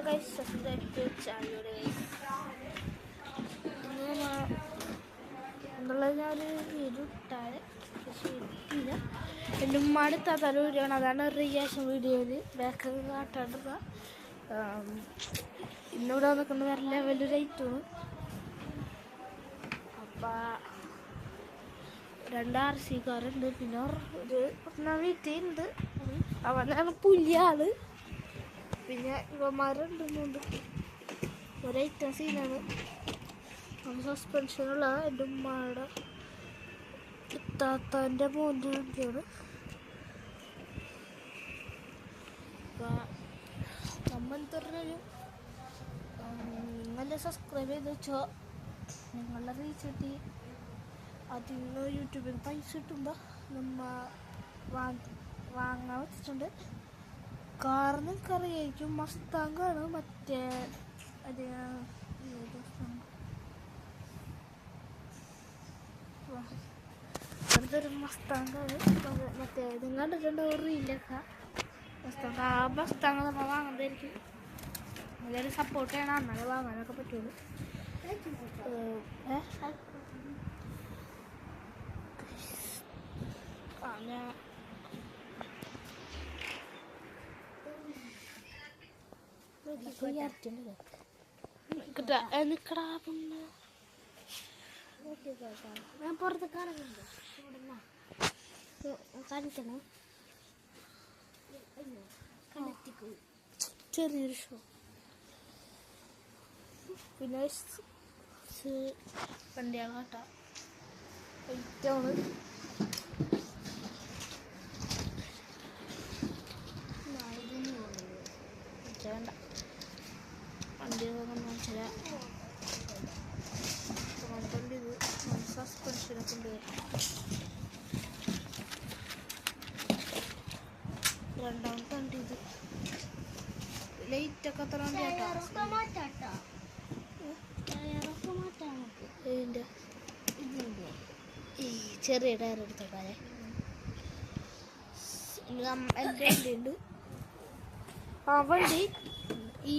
guys, subscribe to channel guys. ഞാനൊരു video ഇട്ടാൽ പക്ഷേ ഇട്ടില്ല. എൻ്റെ ഉമ്മാടെ താത്താൻ്റെ വീഡിയോ ആണ്. അതാണ് റിയാക്ഷൻ വീഡിയോയിൽ ബാക്ക് കാട്ടാണ്ടുക. ഇന്നിവിടെ നിൽക്കുന്നത് വേറെ ലെവൽ റേറ്റാണ്. അപ്പം 2 RC കാറുണ്ട്, പിന്നെ ഒരു വീട്ടിലുണ്ട്. അവനാണ് പുലിയാള്. പിന്നെ ഇവന്മാരുണ്ട് ഒരൈറ്റം സീനാണ്. സസ്പെൻഷനുള്ള എൻ്റെ ഉമ്മയുടെ താത്താൻ്റെ മോൻ്റെ വണ്ടിയാണ്. അപ്പം നമ്മൾ എന്തൊരു നിങ്ങളെ സബ്സ്ക്രൈബ് ചെയ്ത് വെച്ചോ. നിങ്ങളുടെ റീച്ച് കിട്ടി അതിന് യൂട്യൂബിൽ പൈസ കിട്ടുമ്പോൾ നമ്മൾ വാങ്ങാൻ വെച്ചിട്ടുണ്ട്. കാർ നിങ്ങൾക്കറിയായിരിക്കും, മസ്താങ്കാണ്. മറ്റേ അടുത്തൊരു മസ്താങ്കാണ്. മറ്റേ നിങ്ങൾ കണ്ടിട്ടുണ്ട് ഒരു റീലൊക്കെ മസ്താങ്ക. ആ മസ്താങ്ക നമ്മൾ വാങ്ങുന്നതായിരിക്കും. എല്ലാവരും സപ്പോർട്ട് ചെയ്യണം, എന്നാലേ വാങ്ങാനൊക്കെ പറ്റുള്ളൂ. ഞാൻ പുറത്ത് കാണുന്നുണ്ട്. കാണിക്കണോ? ചെറിയൊരു ഷോ. പിന്നെ വണ്ടിയാണ് കേട്ടോ. ഐറ്റാണ്. വേണ്ട വണ്ടിയൊക്കെ ചില വണ്ടി ഇത് സസ്പെൻഷനൊക്കെ ഉണ്ട്. രണ്ടാമത്തെ വണ്ടി ഇത്. ലൈറ്റൊക്കെ അത്ര വണ്ടി കേട്ടോ. ഈ ചെറിയ ടയർ എടുത്തോട്ടെ. എൻ്റെ വണ്ടിയുണ്ട്. ആ വണ്ടി ഈ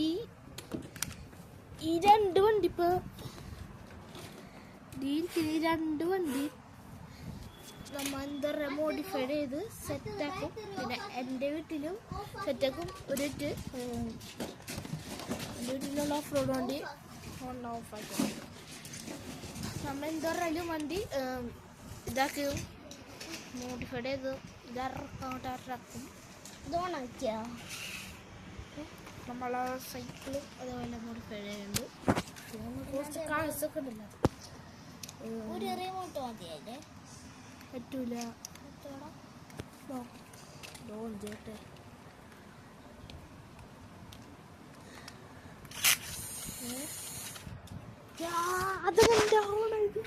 2 വണ്ടി ഇപ്പോൾ ഈ 2 വണ്ടി നമ്മൾ എന്താ പറയുക മോഡിഫൈഡ് ചെയ്ത് സെറ്റാക്കും. പിന്നെ എൻ്റെ വീട്ടിലും സെറ്റാക്കും. എൻ്റെ വീട്ടിലുള്ള ഓഫ് റോഡ് വണ്ടി ഓഫാക്കും. നമ്മൾ എന്താ പറയാലും വണ്ടി ഇതാക്കും, മോഡിഫൈഡ് ചെയ്ത് ഇറക്കും. ഇതോണാക്കിയ നമ്മളെ സൈക്കിള് അതേപോലെ മോഡിഫൈഡ് ചെയ്യുന്നുണ്ട്. കുറച്ച് കാഴ്ചയൊക്കെ ഉണ്ടല്ലോ. ഒരു റിമോട്ട് മതിയല്ലേ? പറ്റൂല. ലോൺ ചെയ്യട്ടെ. അത് കണ്ട ഓണായത്.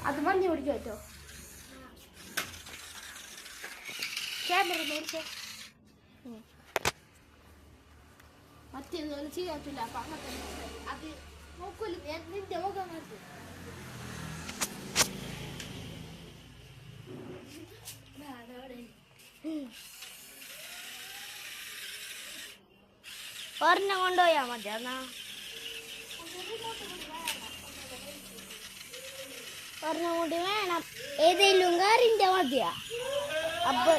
അത് വണ്ടി ഓടിക്കാൻ പറ്റോ? ക്യാമറ മേടിച്ചോ. മറ്റേതുപോലെ ചെയ്യാത്തില്ല. അപ്പം അങ്ങനത്തെ അത് നോക്കൂല. നിന്റെ മുഖം കണ്ടു. ഒരെണ്ണം കൊണ്ടുപോയാ മതി. എന്നാ ഒരെണ്ണം കൂടി വേണം. ഏതെങ്കിലും കാറിൻ്റെ മതിയാ. അപ്പൊ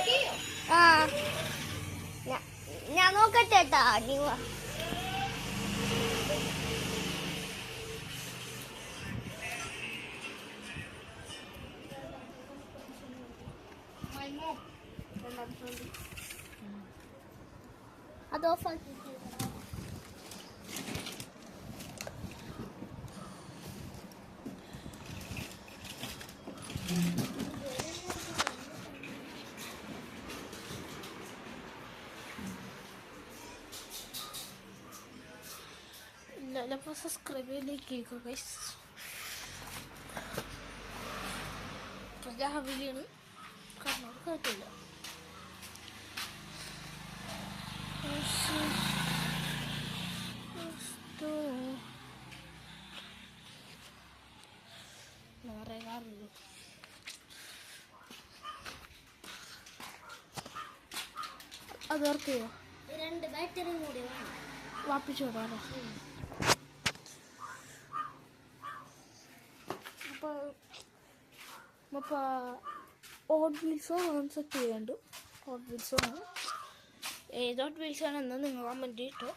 ഞാൻ നോക്കട്ടെ കേട്ടാ. നീ അത് ഓഫാക്കി. എല്ലാവരും സബ്സ്ക്രൈബ് ചെയ്തേക്കുക ഗൈസ്. രാവിലെയാണ് കണ്ണൂർ കേട്ടില്ല. നിറയെ കാറുള്ളൂ. അത് വർക്ക് ചെയ്യോ? 2 ബാറ്ററി കൂടി വാപ്പിച്ചു വിടാറോ? അപ്പോൾ ഹോട്ട് വീൽസോ സെറ്റ് ചെയ്യാണ്ട്. ഹോട്ട് വീൽസോ ആണ്. ഏത് ഹോട്ട് വീൽസ് ആണെന്ന് നിങ്ങൾ കമൻറ്റ് ചെയ്തിട്ടോ.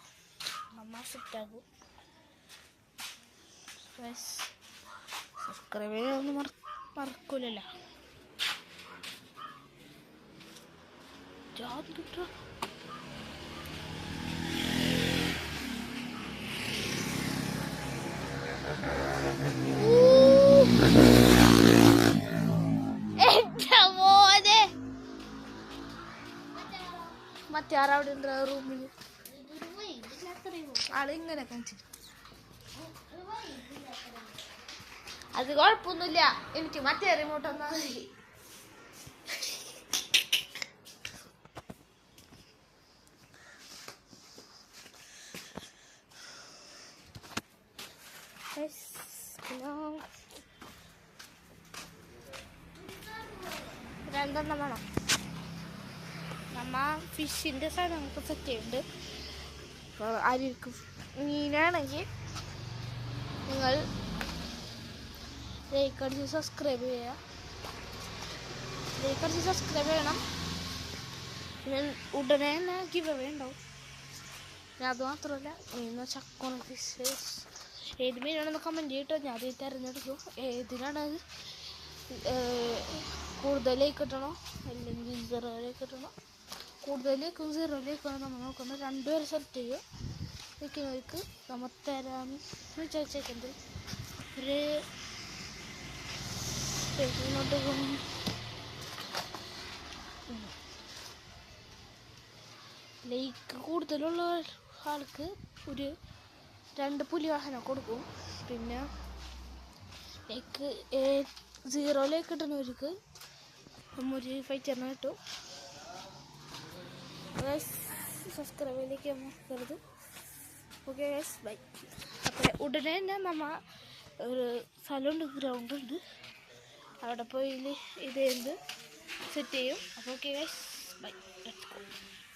അമ്മ സെറ്റാകും. സബ്സ്ക്രൈബ് ചെയ്യാനൊന്നും മറക്കൂലല്ലോ. ജാതി കിട്ടോ? മറ്റേ ആറവിടെ ഉണ്ട് റൂമിൽ. ആളിങ്ങനെ കാണിച്ചു. അത് കുഴപ്പമൊന്നുമില്ല. എനിക്ക് മറ്റേ റിമോട്ട് ഒന്നാ മതി. രണ്ടെണ്ണം വേണം. നമ്മ ഫിഷിൻ്റെ സാധനങ്ങൾക്ക് സെറ്റ് ചെയ്യുന്നുണ്ട്. അപ്പോൾ ആയിരിക്കും മീനാണെങ്കിൽ നിങ്ങൾ ലൈക്ക് അടിച്ച് സബ്സ്ക്രൈബ് ചെയ്യുക. ലൈക്ക് അടിച്ച് സബ്സ്ക്രൈബ് ചെയ്യണം. പിന്നെ ഉടനെ തന്നെ ഗിവ് അവേ ഉണ്ടാവും. പിന്നെ അതുമാത്രമല്ല, മീനോ ചക്കോണ ഫിഷ് ഏത് മീനാണെന്ന് കമൻറ്റ് ചെയ്തിട്ടോ. ഞാൻ അത് തിരഞ്ഞെടുക്കും. ഏതിനാണ് കൂടുതലേക്ക് കിട്ടണോ അല്ലെങ്കിൽ 0 കിട്ടണോ? കൂടുതലേക്കും 0 നമ്മൾ നോക്കുന്നത്. 2 പേര് സെലക്ട് ചെയ്യുക. വെക്കുന്നവർക്ക് നമ്മൾ തരാമെന്ന് വിചാരിച്ചേക്കുന്നത് ഒരു ഇങ്ങോട്ട് ലൈക്ക് കൂടുതലുള്ള ആൾക്ക് ഒരു 2 പുലി വാഹനം കൊടുക്കും. പിന്നെ ലൈക്ക് 0 കിട്ടുന്നവർക്ക് ഒരു ഫൈറ്ററിന് കിട്ടും. സബ്സ്ക്രൈബിലേക്ക് മറക്കരുത്. Okay guys, bye. അപ്പോൾ ഉടനെ തന്നെ നമ്മൾ ഒരു സ്ഥലമുണ്ട്, ഗ്രൗണ്ട് ഉണ്ട്. അവിടെ പോയി ഇത് സെറ്റ് ചെയ്യും. അപ്പോൾ okay guys, bye. Let's go.